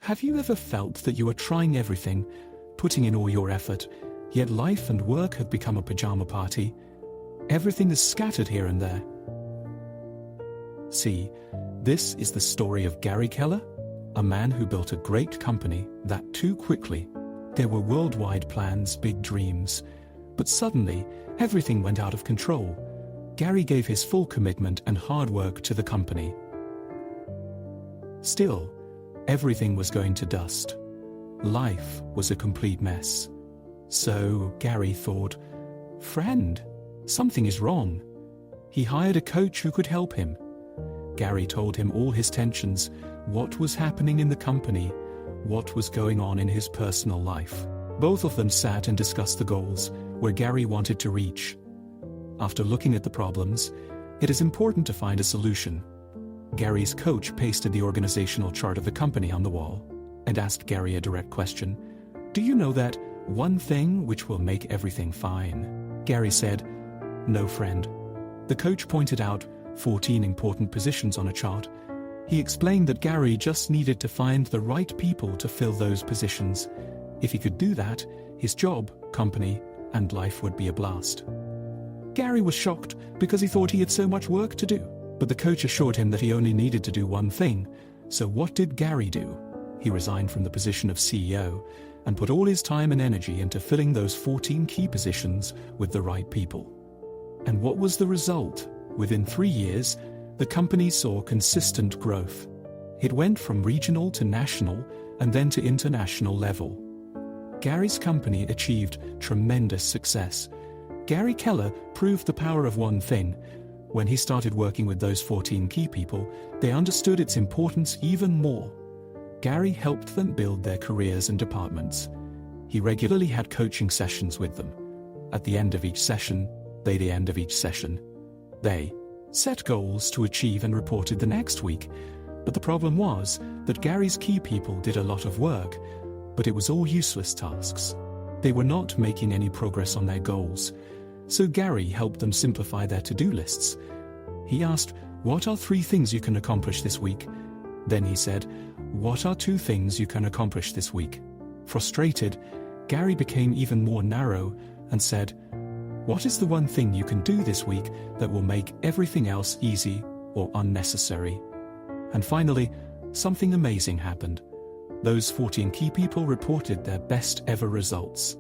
Have you ever felt that you are trying everything, putting in all your effort, yet life and work have become a pajama party? Everything is scattered here and there. See, this is the story of Gary Keller, a man who built a great company that too quickly. There were worldwide plans, big dreams, but suddenly everything went out of control. Gary gave his full commitment and hard work to the company. Still, everything was going to dust. Life was a complete mess. So Gary thought, "Friend, something is wrong." He hired a coach who could help him. Gary told him all his tensions, what was happening in the company, what was going on in his personal life. Both of them sat and discussed the goals where Gary wanted to reach. After looking at the problems, it is important to find a solution. Gary's coach pasted the organizational chart of the company on the wall and asked Gary a direct question. "Do you know that one thing which will make everything fine?" Gary said, "No, friend." The coach pointed out 14 important positions on a chart. He explained that Gary just needed to find the right people to fill those positions. If he could do that, his job, company, and life would be a blast. Gary was shocked because he thought he had so much work to do, but the coach assured him that he only needed to do one thing. So what did Gary do? He resigned from the position of CEO and put all his time and energy into filling those 14 key positions with the right people. And what was the result? Within 3 years, the company saw consistent growth. It went from regional to national and then to international level. Gary's company achieved tremendous success. Gary Keller proved the power of one thing. When he started working with those 14 key people, they understood its importance even more. Gary helped them build their careers and departments. He regularly had coaching sessions with them. At the end of each session, they set goals to achieve and reported the next week. But the problem was that Gary's key people did a lot of work, but it was all useless tasks. They were not making any progress on their goals. So Gary helped them simplify their to-do lists. He asked, "What are 3 things you can accomplish this week?" Then he said, "What are 2 things you can accomplish this week?" Frustrated, Gary became even more narrow and said, "What is the one thing you can do this week that will make everything else easy or unnecessary?" And finally, something amazing happened. Those 14 key people reported their best ever results.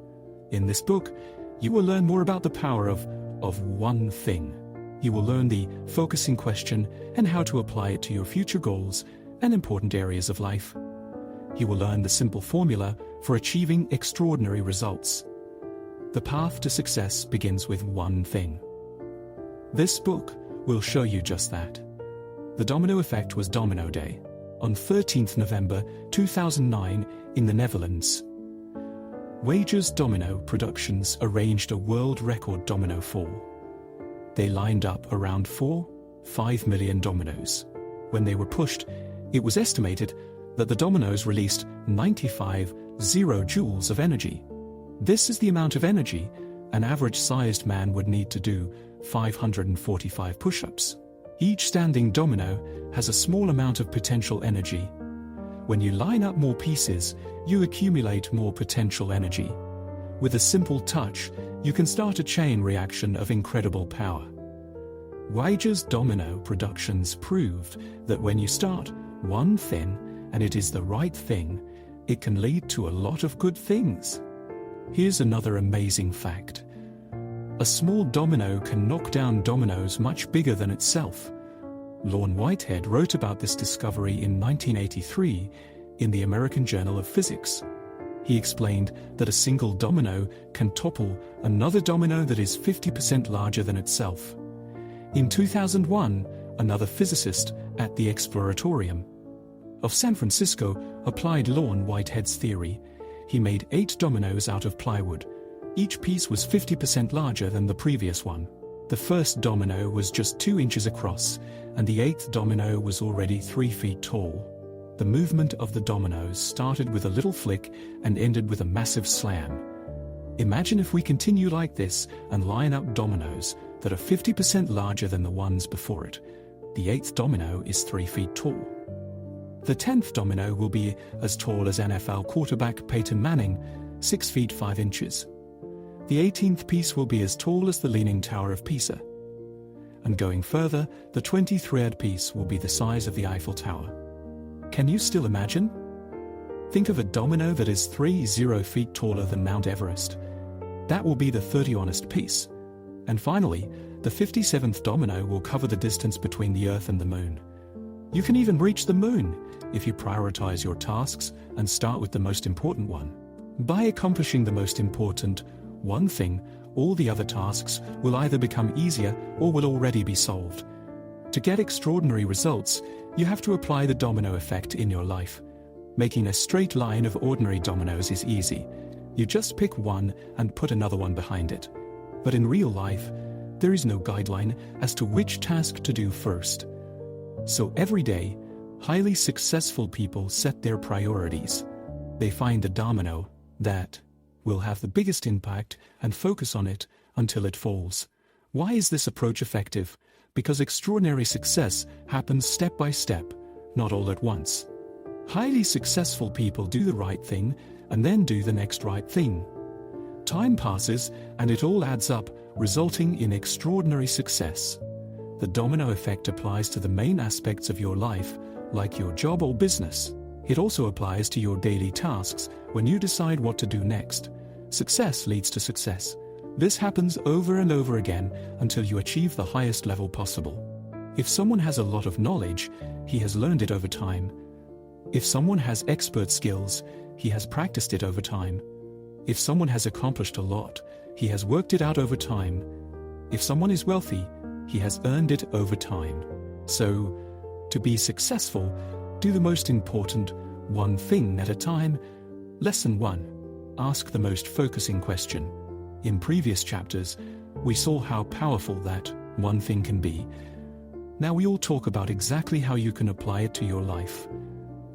In this book, you will learn more about the power of one thing. You will learn the focusing question and how to apply it to your future goals and important areas of life. You will learn the simple formula for achieving extraordinary results. The path to success begins with one thing. This book will show you just that. The domino effect was Domino Day, on 13th November 2009 in the Netherlands. Wages Domino Productions arranged a world record domino fall. They lined up around 4-5 million dominoes. When they were pushed, it was estimated that the dominoes released 95 joules of energy. This is the amount of energy an average-sized man would need to do 545 push-ups. Each standing domino has a small amount of potential energy. When you line up more pieces, you accumulate more potential energy. With a simple touch, you can start a chain reaction of incredible power. Wages Domino Productions proved that when you start one thing and it is the right thing, it can lead to a lot of good things. Here's another amazing fact. A small domino can knock down dominoes much bigger than itself. Lorne Whitehead wrote about this discovery in 1983 in the American Journal of Physics. He explained that a single domino can topple another domino that is 50% larger than itself. In 2001, another physicist at the Exploratorium of San Francisco applied Lorne Whitehead's theory. He made 8 dominoes out of plywood. Each piece was 50% larger than the previous one. The first domino was just 2 inches across, and the 8th domino was already 3 feet tall. The movement of the dominoes started with a little flick and ended with a massive slam. Imagine if we continue like this and line up dominoes that are 50% larger than the ones before it. The 8th domino is 3 feet tall. The 10th domino will be as tall as NFL quarterback Peyton Manning, 6 feet 5 inches. The 18th piece will be as tall as the Leaning Tower of Pisa. And going further, the 23rd piece will be the size of the Eiffel Tower. Can you still imagine? Think of a domino that is 30 feet taller than Mount Everest. That will be the 31st piece. And finally, the 57th domino will cover the distance between the Earth and the Moon. You can even reach the Moon if you prioritize your tasks and start with the most important one. By accomplishing the most important one thing, all the other tasks will either become easier or will already be solved. To get extraordinary results, you have to apply the domino effect in your life. Making a straight line of ordinary dominoes is easy. You just pick one and put another one behind it. But in real life, there is no guideline as to which task to do first. So every day, highly successful people set their priorities. They find the domino that will have the biggest impact and focus on it until it falls. Why is this approach effective? Because extraordinary success happens step by step, not all at once. Highly successful people do the right thing and then do the next right thing. Time passes and it all adds up, resulting in extraordinary success. The domino effect applies to the main aspects of your life, like your job or business. It also applies to your daily tasks when you decide what to do next. Success leads to success. This happens over and over again until you achieve the highest level possible. If someone has a lot of knowledge, he has learned it over time. If someone has expert skills, he has practiced it over time. If someone has accomplished a lot, he has worked it out over time. If someone is wealthy, he has earned it over time. So, to be successful, do the most important one thing at a time. Lesson 1. Ask the most focusing question. In previous chapters, we saw how powerful that one thing can be. Now we all talk about exactly how you can apply it to your life.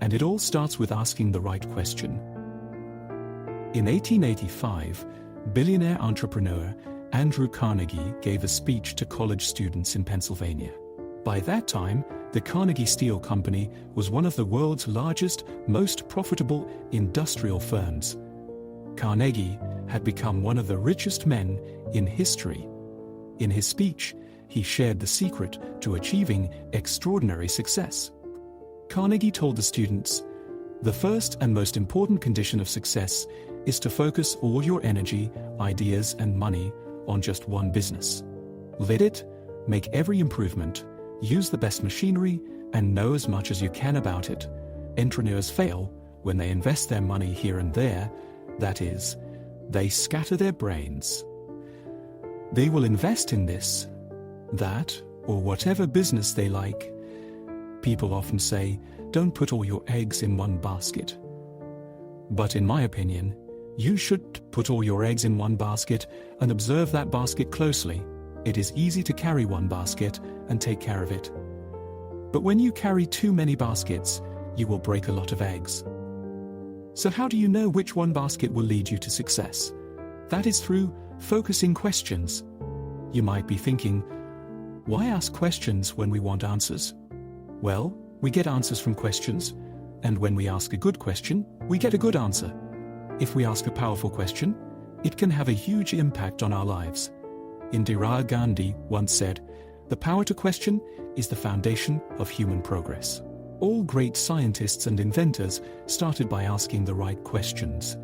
And it all starts with asking the right question. In 1885, billionaire entrepreneur Andrew Carnegie gave a speech to college students in Pennsylvania. By that time, the Carnegie Steel Company was one of the world's largest, most profitable industrial firms. Carnegie had become one of the richest men in history. In his speech, he shared the secret to achieving extraordinary success. Carnegie told the students, "The first and most important condition of success is to focus all your energy, ideas, and money on just one business. Lead it, make every improvement, use the best machinery, and know as much as you can about it. Entrepreneurs fail when they invest their money here and there, that is, they scatter their brains. They will invest in this, that, or whatever business they like. People often say, don't put all your eggs in one basket. But in my opinion, you should put all your eggs in one basket and observe that basket closely. It is easy to carry one basket and take care of it. But when you carry too many baskets, you will break a lot of eggs. So how do you know which one basket will lead you to success? That is through focusing questions. You might be thinking, why ask questions when we want answers? Well, we get answers from questions, and when we ask a good question, we get a good answer. If we ask a powerful question, it can have a huge impact on our lives. Indira Gandhi once said, "The power to question is the foundation of human progress." All great scientists and inventors started by asking the right questions.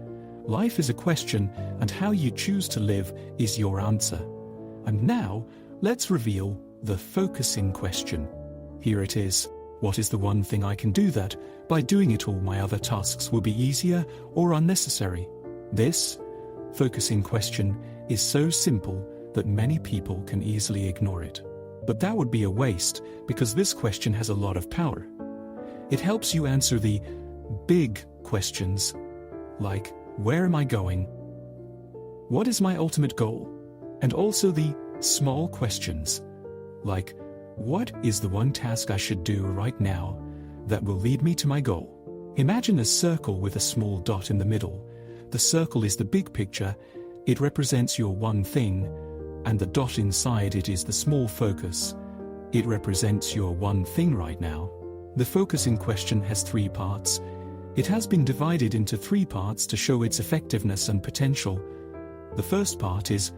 Life is a question, and how you choose to live is your answer. And now, let's reveal the focusing question. Here it is. What is the one thing I can do that, by doing it all my other tasks will be easier or unnecessary? This focusing question is so simple that many people can easily ignore it. But that would be a waste, because this question has a lot of power. It helps you answer the big questions, like, where am I going? What is my ultimate goal? And also the small questions, like, what is the one task I should do right now that will lead me to my goal? Imagine a circle with a small dot in the middle. The circle is the big picture. It represents your one thing, and the dot inside it is the small focus. It represents your one thing right now. The focusing question has 3 parts. It has been divided into 3 parts to show its effectiveness and potential. The first part is,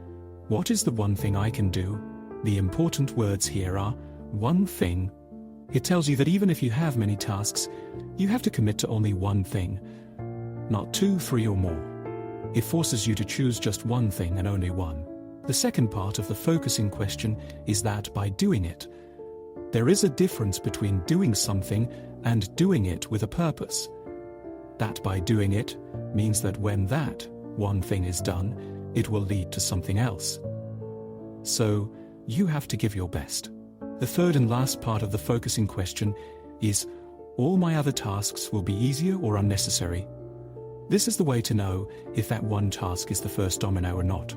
what is the one thing I can do? The important words here are, one thing. It tells you that even if you have many tasks, you have to commit to only one thing, not 2, 3 or more. It forces you to choose just one thing and only one. The second part of the focusing question is that by doing it, there is a difference between doing something and doing it with a purpose. That by doing it means that when that one thing is done, it will lead to something else. So, you have to give your best. The third and last part of the focusing question is, all my other tasks will be easier or unnecessary. This is the way to know if that one task is the first domino or not.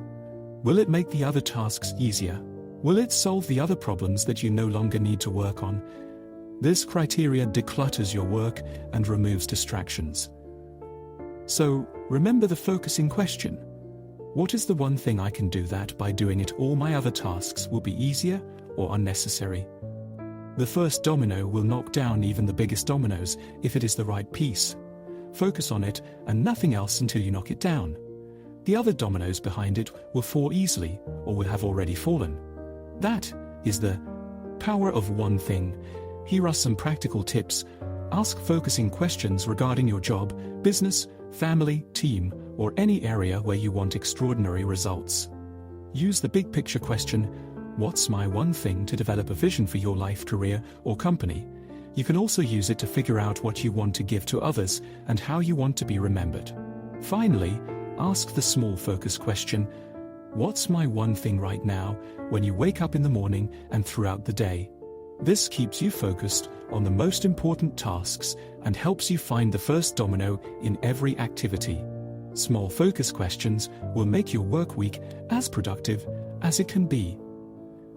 Will it make the other tasks easier? Will it solve the other problems that you no longer need to work on? This criteria declutters your work and removes distractions. So, remember the focusing question. What is the one thing I can do that by doing it all my other tasks will be easier or unnecessary? The first domino will knock down even the biggest dominoes if it is the right piece. Focus on it and nothing else until you knock it down. The other dominoes behind it will fall easily or will have already fallen. That is the power of one thing. Here are some practical tips. Ask focusing questions regarding your job, business, family, team, or any area where you want extraordinary results. Use the big picture question, what's my one thing, to develop a vision for your life, career, or company. You can also use it to figure out what you want to give to others and how you want to be remembered. Finally, ask the small focus question, what's my one thing right now, when you wake up in the morning and throughout the day. This keeps you focused on the most important tasks and helps you find the first domino in every activity. Small focus questions will make your work week as productive as it can be.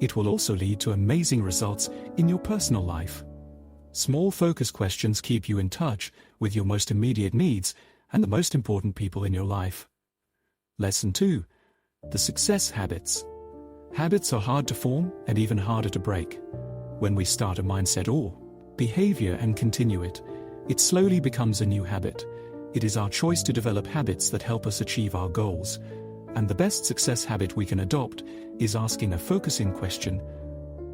It will also lead to amazing results in your personal life. Small focus questions keep you in touch with your most immediate needs and the most important people in your life. Lesson 2. The success habits. Habits are hard to form and even harder to break. When we start a mindset or behavior and continue it, it slowly becomes a new habit. It is our choice to develop habits that help us achieve our goals. And the best success habit we can adopt is asking a focusing question.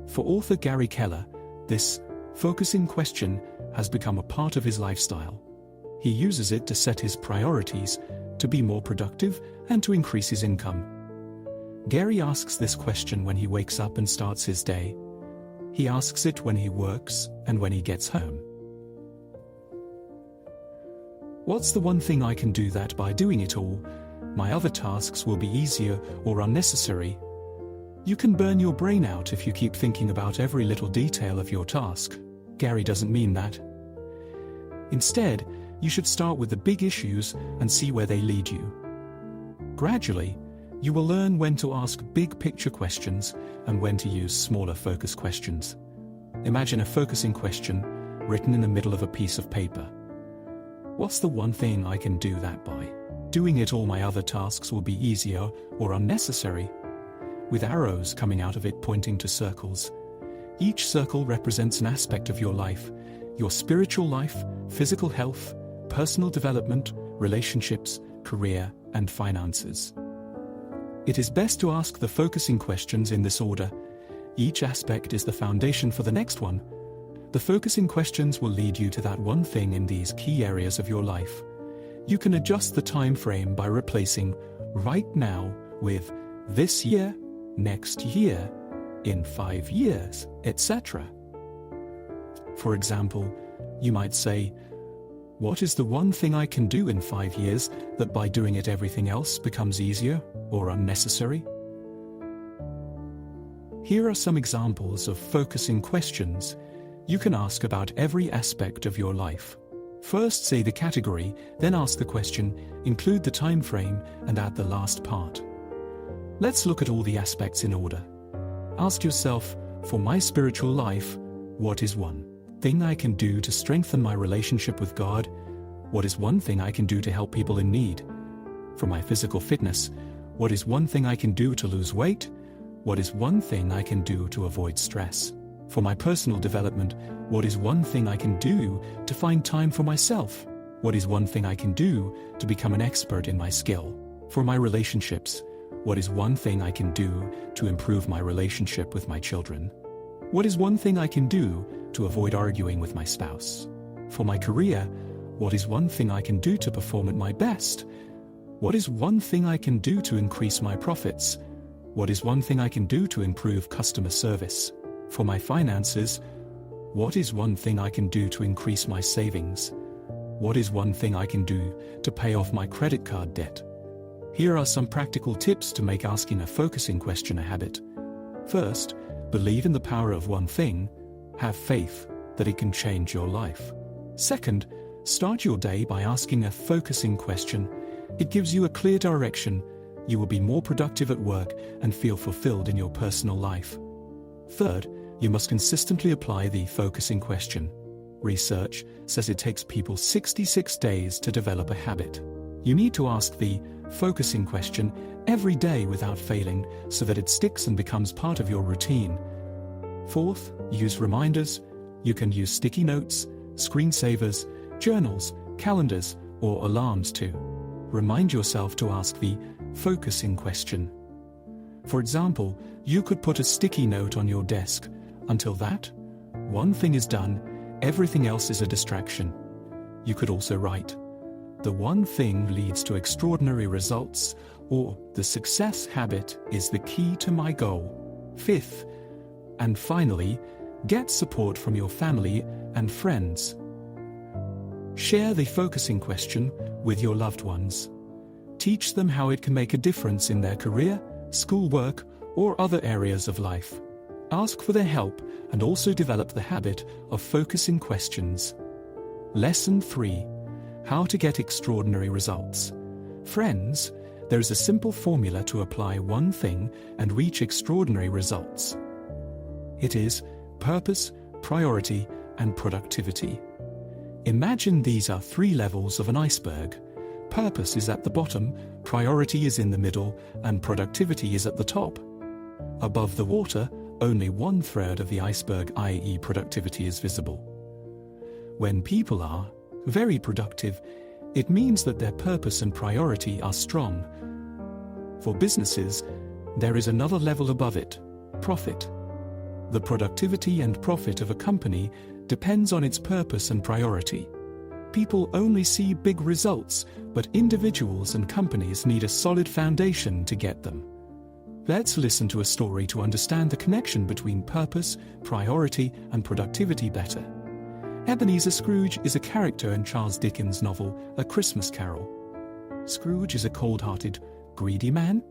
For author Gary Keller, this focusing question has become a part of his lifestyle. He uses it to set his priorities, to be more productive, and to increase his income. Gary asks this question when he wakes up and starts his day. He asks it when he works and when he gets home. What's the one thing I can do that by doing it all, my other tasks will be easier or unnecessary? You can burn your brain out if you keep thinking about every little detail of your task. Gary doesn't mean that. Instead, you should start with the big issues and see where they lead you. Gradually, you will learn when to ask big picture questions and when to use smaller focus questions. Imagine a focusing question written in the middle of a piece of paper. What's the one thing I can do that by? Doing it all my other tasks will be easier or unnecessary. With arrows coming out of it pointing to circles. Each circle represents an aspect of your life, your spiritual life, physical health, personal development, relationships, career, and finances. It is best to ask the focusing questions in this order. Each aspect is the foundation for the next one. The focusing questions will lead you to that one thing in these key areas of your life. You can adjust the time frame by replacing right now with this year, next year, in 5 years, etc. For example, you might say, what is the one thing I can do in 5 years that by doing it everything else becomes easier or unnecessary? Here are some examples of focusing questions you can ask about every aspect of your life. First, say the category, then ask the question, include the time frame, and add the last part. Let's look at all the aspects in order. Ask yourself, for my spiritual life, what is one thing I can do to strengthen my relationship with God? What is one thing I can do to help people in need? For my physical fitness, what is one thing I can do to lose weight? What is one thing I can do to avoid stress? For my personal development, what is one thing I can do to find time for myself? What is one thing I can do to become an expert in my skill? For my relationships, what is one thing I can do to improve my relationship with my children? What is one thing I can do to avoid arguing with my spouse? For my career, what is one thing I can do to perform at my best? What is one thing I can do to increase my profits? What is one thing I can do to improve customer service? For my finances, what is one thing I can do to increase my savings? What is one thing I can do to pay off my credit card debt? Here are some practical tips to make asking a focusing question a habit. First, believe in the power of one thing. Have faith that it can change your life. Second, start your day by asking a focusing question. It gives you a clear direction. You will be more productive at work and feel fulfilled in your personal life. Third, you must consistently apply the focusing question. Research says it takes people 66 days to develop a habit. You need to ask the focusing question every day without failing so that it sticks and becomes part of your routine. Fourth, use reminders. You can use sticky notes, screensavers, journals, calendars, or alarms to remind yourself to ask the focusing question. For example, you could put a sticky note on your desk. Until that one thing is done, everything else is a distraction. You could also write, "The one thing leads to extraordinary results," or "The success habit is the key to my goal." Fifth, and finally, get support from your family and friends. Share the focusing question with your loved ones. Teach them how it can make a difference in their career, schoolwork, or other areas of life. Ask for their help and also develop the habit of focusing questions. Lesson 3. How to get extraordinary results. Friends, there is a simple formula to apply one thing and reach extraordinary results. It is purpose, priority, and productivity. Imagine these are 3 levels of an iceberg. Purpose is at the bottom, priority is in the middle, and productivity is at the top. Above the water, only 1/3 of the iceberg, i.e. productivity, is visible. When people are very productive, it means that their purpose and priority are strong. For businesses, there is another level above it, profit. The productivity and profit of a company depends on its purpose and priority. People only see big results, but individuals and companies need a solid foundation to get them. Let's listen to a story to understand the connection between purpose, priority, and productivity better. Ebenezer Scrooge is a character in Charles Dickens' novel, A Christmas Carol. Scrooge is a cold-hearted, greedy man.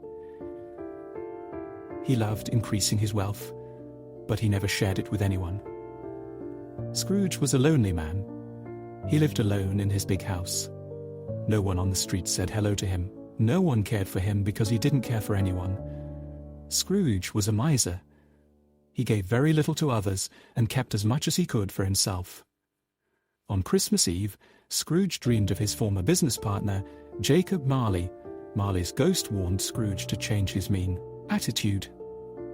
He loved increasing his wealth, but he never shared it with anyone. Scrooge was a lonely man. He lived alone in his big house. No one on the street said hello to him. No one cared for him because he didn't care for anyone. Scrooge was a miser. He gave very little to others and kept as much as he could for himself. On Christmas Eve, Scrooge dreamed of his former business partner, Jacob Marley. Marley's ghost warned Scrooge to change his mean attitude.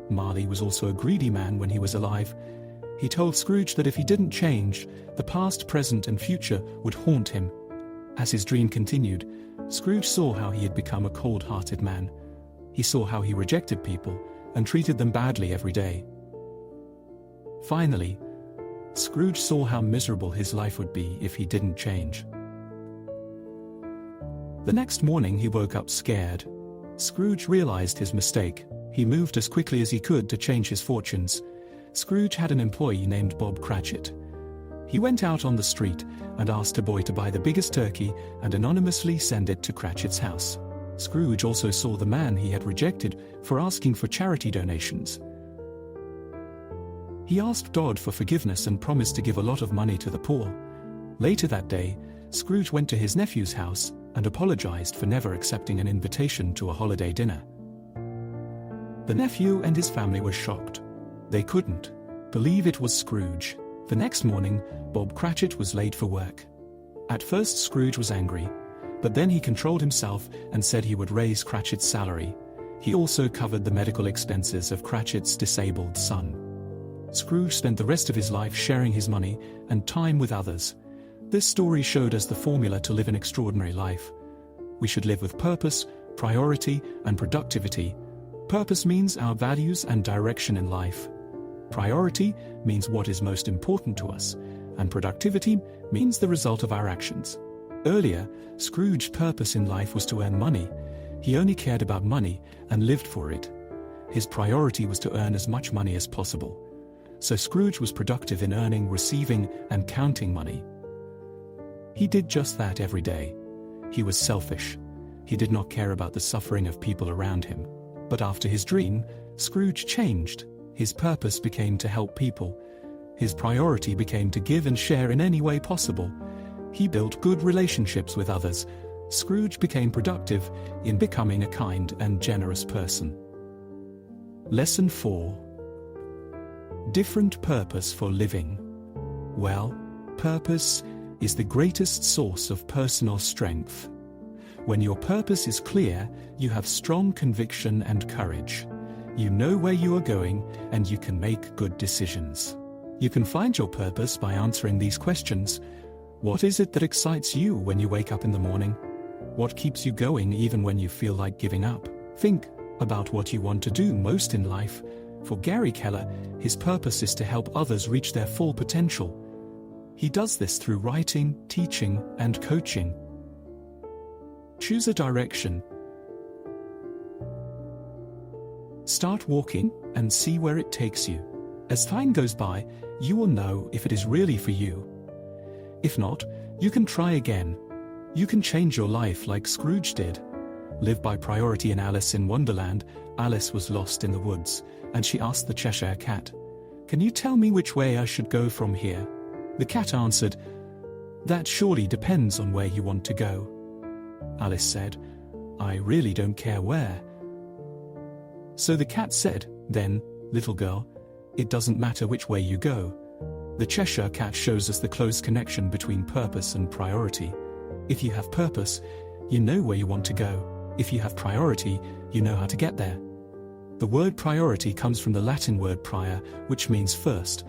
Marley was also a greedy man when he was alive. He told Scrooge that if he didn't change, the past, present, and future would haunt him. As his dream continued, Scrooge saw how he had become a cold-hearted man. He saw how he rejected people and treated them badly every day. Finally, Scrooge saw how miserable his life would be if he didn't change. The next morning he woke up scared. Scrooge realized his mistake. He moved as quickly as he could to change his fortunes. Scrooge had an employee named Bob Cratchit. He went out on the street and asked a boy to buy the biggest turkey and anonymously send it to Cratchit's house. Scrooge also saw the man he had rejected for asking for charity donations. He asked God for forgiveness and promised to give a lot of money to the poor. Later that day, Scrooge went to his nephew's house and apologized for never accepting an invitation to a holiday dinner. The nephew and his family were shocked. They couldn't believe it was Scrooge. The next morning, Bob Cratchit was late for work. At first Scrooge was angry, but then he controlled himself and said he would raise Cratchit's salary. He also covered the medical expenses of Cratchit's disabled son. Scrooge spent the rest of his life sharing his money and time with others. This story showed us the formula to live an extraordinary life. We should live with purpose, priority, and productivity. Purpose means our values and direction in life. Priority means what is most important to us, and productivity means the result of our actions. Earlier, Scrooge's purpose in life was to earn money. He only cared about money and lived for it. His priority was to earn as much money as possible. So Scrooge was productive in earning, receiving, and counting money. He did just that every day. He was selfish. He did not care about the suffering of people around him. But after his dream, Scrooge changed. His purpose became to help people. His priority became to give and share in any way possible. He built good relationships with others. Scrooge became productive in becoming a kind and generous person. Lesson 4. Different purpose for living. Well, purpose is the greatest source of personal strength. When your purpose is clear, you have strong conviction and courage. You know where you are going, and you can make good decisions. You can find your purpose by answering these questions. What is it that excites you when you wake up in the morning? What keeps you going even when you feel like giving up? Think about what you want to do most in life. For Gary Keller, his purpose is to help others reach their full potential. He does this through writing, teaching, and coaching. Choose a direction. Start walking and see where it takes you. As time goes by, you will know if it is really for you. If not, you can try again. You can change your life like Scrooge did. Live by priority. In Alice in Wonderland, Alice was lost in the woods, and she asked the Cheshire Cat, "Can you tell me which way I should go from here?" The cat answered, "That surely depends on where you want to go." Alice said, "I really don't care where." So the cat said, "Then, little girl, it doesn't matter which way you go." The Cheshire Cat shows us the close connection between purpose and priority. If you have purpose, you know where you want to go. If you have priority, you know how to get there. The word priority comes from the Latin word prior, which means first.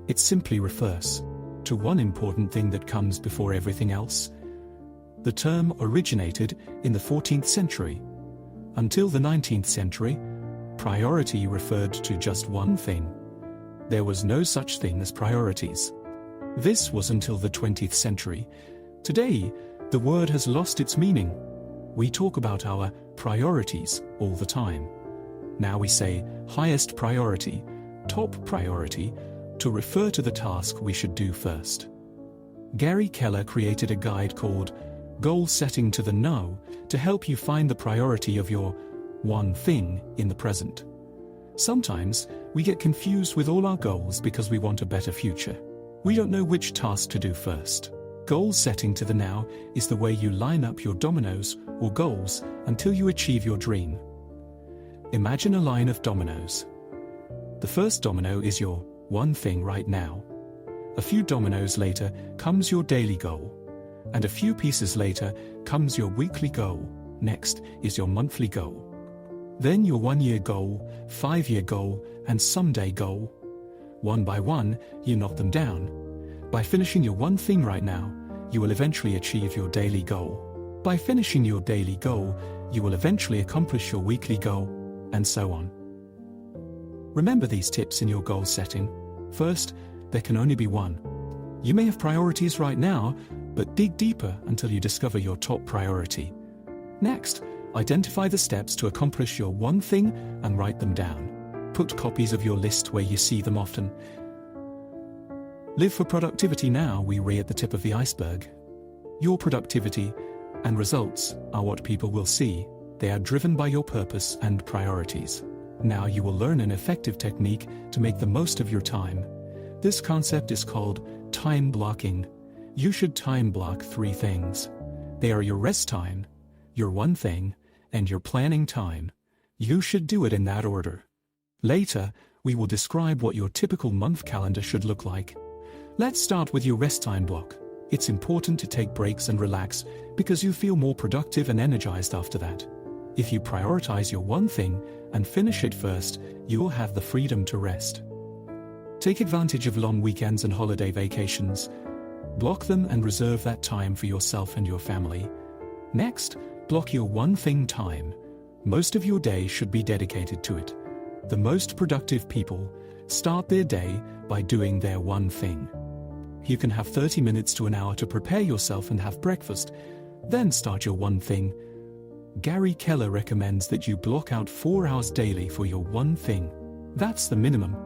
It simply refers to one important thing that comes before everything else. The term originated in the 14th century. Until the 19th century, priority referred to just one thing. There was no such thing as priorities. This was until the 20th century. Today, the word has lost its meaning. We talk about our priorities all the time. Now we say highest priority, top priority, to refer to the task we should do first. Gary Keller created a guide called Goal Setting to the Now to help you find the priority of your one thing in the present. Sometimes we get confused with all our goals because we want a better future. We don't know which task to do first. Goal setting to the now is the way you line up your dominoes or goals until you achieve your dream. Imagine a line of dominoes. The first domino is your one thing right now. A few dominoes later comes your daily goal. And a few pieces later comes your weekly goal. Next is your monthly goal. Then your 1-year goal, 5-year goal, and someday goal. One by one, you knock them down. By finishing your one thing right now, you will eventually achieve your daily goal. By finishing your daily goal, you will eventually accomplish your weekly goal, and so on. Remember these tips in your goal setting. First, there can only be one. You may have priorities right now, but dig deeper until you discover your top priority. Next, identify the steps to accomplish your one thing and write them down. Put copies of your list where you see them often. Live for productivity now, we read at the tip of the iceberg. Your productivity and results are what people will see. They are driven by your purpose and priorities. Now you will learn an effective technique to make the most of your time. This concept is called time blocking. You should time block 3 things. They are your rest time, your one thing, and your planning time. You should do it in that order. Later, we will describe what your typical month calendar should look like. Let's start with your rest time block. It's important to take breaks and relax because you feel more productive and energized after that. If you prioritize your one thing and finish it first, you will have the freedom to rest. Take advantage of long weekends and holiday vacations. Block them and reserve that time for yourself and your family. Next, block your one thing time. Most of your day should be dedicated to it. The most productive people start their day by doing their one thing. You can have 30 minutes to an hour to prepare yourself and have breakfast, then start your one thing. Gary Keller recommends that you block out 4 hours daily for your one thing. That's the minimum.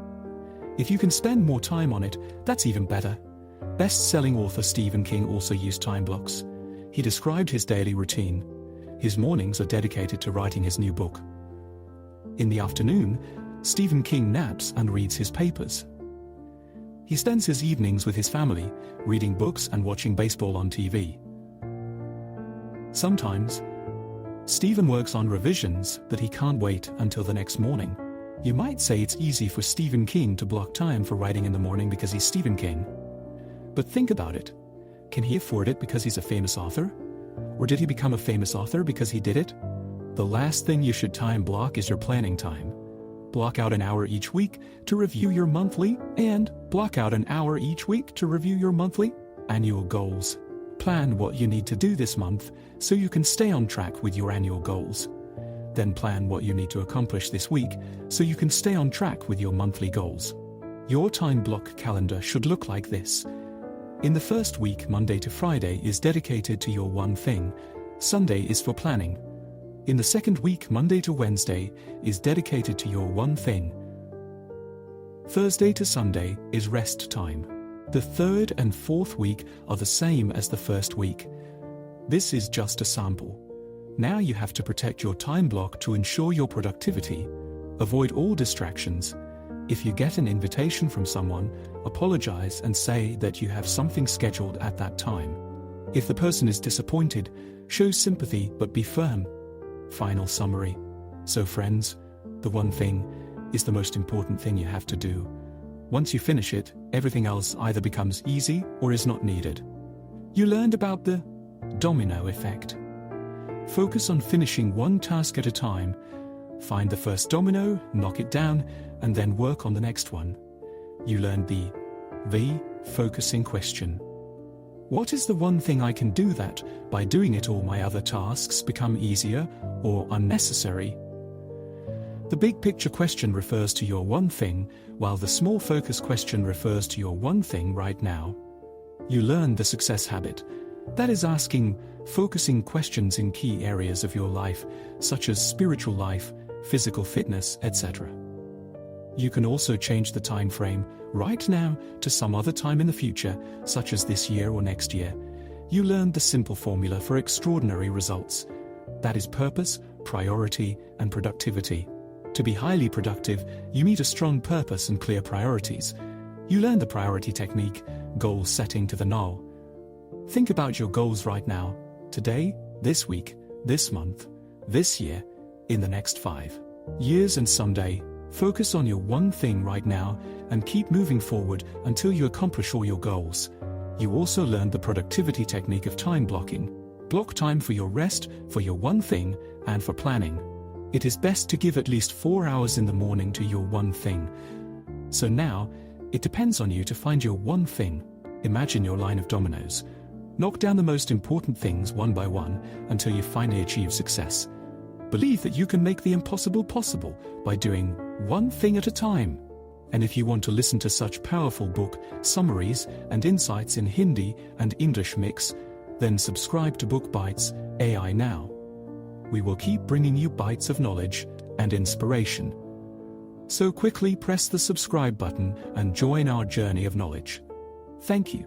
If you can spend more time on it, that's even better. Best-selling author Stephen King also used time blocks. He described his daily routine. His mornings are dedicated to writing his new book. In the afternoon, Stephen King naps and reads his papers. He spends his evenings with his family, reading books and watching baseball on TV. Sometimes, Stephen works on revisions that he can't wait until the next morning. You might say it's easy for Stephen King to block time for writing in the morning because he's Stephen King. But think about it. Can he afford it because he's a famous author? Or did he become a famous author because he did it? The last thing you should time block is your planning time. Block out an hour each week to review your monthly and block out an hour each week to review your monthly annual goals. Plan what you need to do this month so you can stay on track with your annual goals. Then plan what you need to accomplish this week so you can stay on track with your monthly goals. Your time block calendar should look like this. In the first week, Monday to Friday is dedicated to your one thing. Sunday is for planning. In the second week, Monday to Wednesday is dedicated to your one thing. Thursday to Sunday is rest time. The third and fourth week are the same as the first week. This is just a sample. Now you have to protect your time block to ensure your productivity. Avoid all distractions. If you get an invitation from someone, apologize and say that you have something scheduled at that time. If the person is disappointed, show sympathy but be firm. Final summary. So friends, the one thing is the most important thing you have to do. Once you finish it, everything else either becomes easy or is not needed. You learned about the domino effect. Focus on finishing one task at a time. Find the first domino, knock it down, and then work on the next one. You learned the focusing question. What is the one thing I can do that, by doing it all my other tasks become easier or unnecessary? The big picture question refers to your one thing, while the small focus question refers to your one thing right now. You learned the success habit. That is asking, focusing questions in key areas of your life, such as spiritual life, physical fitness, etc. You can also change the time frame right now to some other time in the future, such as this year or next year. You learned the simple formula for extraordinary results. That is purpose, priority, and productivity. To be highly productive, you need a strong purpose and clear priorities. You learned the priority technique, goal setting to the null. Think about your goals right now, today, this week, this month, this year, in the next 5 years and someday. Focus on your one thing right now and keep moving forward until you accomplish all your goals. You also learned the productivity technique of time blocking. Block time for your rest, for your one thing, and for planning. It is best to give at least 4 hours in the morning to your one thing. So now, it depends on you to find your one thing. Imagine your line of dominoes. Knock down the most important things one by one until you finally achieve success. Believe that you can make the impossible possible by doing one thing at a time. And if you want to listen to such powerful book summaries and insights in Hindi and English mix, then subscribe to Book Bytes AI now. We will keep bringing you bites of knowledge and inspiration. So quickly press the subscribe button and join our journey of knowledge. Thank you.